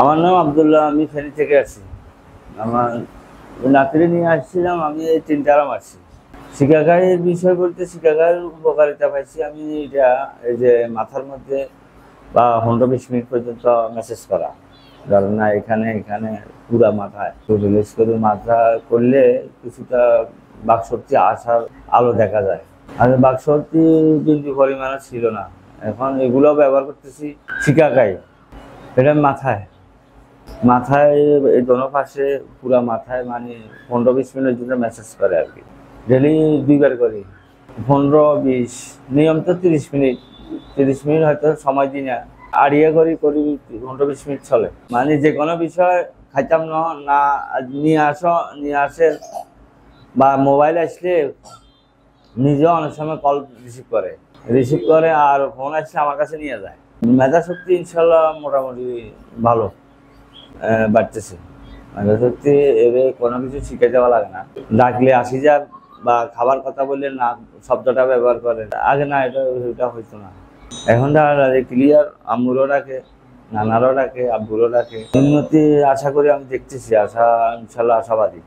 আমার নাম আব্দুল্লাহ, আমি ফেনী থেকে আসছি। আমার নাতিরে নিয়ে আসছিলাম, আমি এই 3টা আসছি। শিকাকায়ের বিষয় বলতে শিকাকায়ের উপকারিতা পাইছি আমি। এটা এই যে মাথার মধ্যে বা 15-20 মিনিট পর্যন্ত মেসেজ করা, ধরেন না এখানে এখানে পুরা মাথায় রিলিজ করে মাথা করলে কিছুটা বাকশক্তি আসার আলো দেখা যায়। আর বাকশক্তি কিন্তু পরিমাণে ছিল না, এখন এগুলো ব্যবহার করতেছি। শিকাকাই এটা মাথায় মাথায় এই দোনো পাশে পুরা মাথায়, মানে 15-20 মিনিটের জন্য মেসেজ করে আর কি। ডেলি 2বার করি, 15-20, নিয়ম তো 30 মিনিট। 30 মিনিট হয়তো সময় দিই না, আর করি 15-20 মিনিট চলে। মানে যে কোনো বিষয় খাইতাম না নিয়ে আসে বা মোবাইল আসলে নিজেও অনেক সময় কল রিসিভ করে আর ফোন আসলে আমার কাছে নিয়ে যায়। মেধা শক্তি ইনশাল্লাহ মোটামুটি ভালো বাড়তেছে। মেধা শক্তি এবার কোনো কিছু শিখে যাওয়া লাগে না, ডাকলে আসি যাক বা খাবার কথা বললে না শব্দটা ব্যবহার করে। আগে না, এটা হইতো না, এখন ক্লিয়ার। আম্মুরও ডাকে, নানারও ডাকে, আব্বুরও ডাকে। উন্নতি আশা করি আমি দেখতেছি, ইনশাল্লাহ আশাবাদী।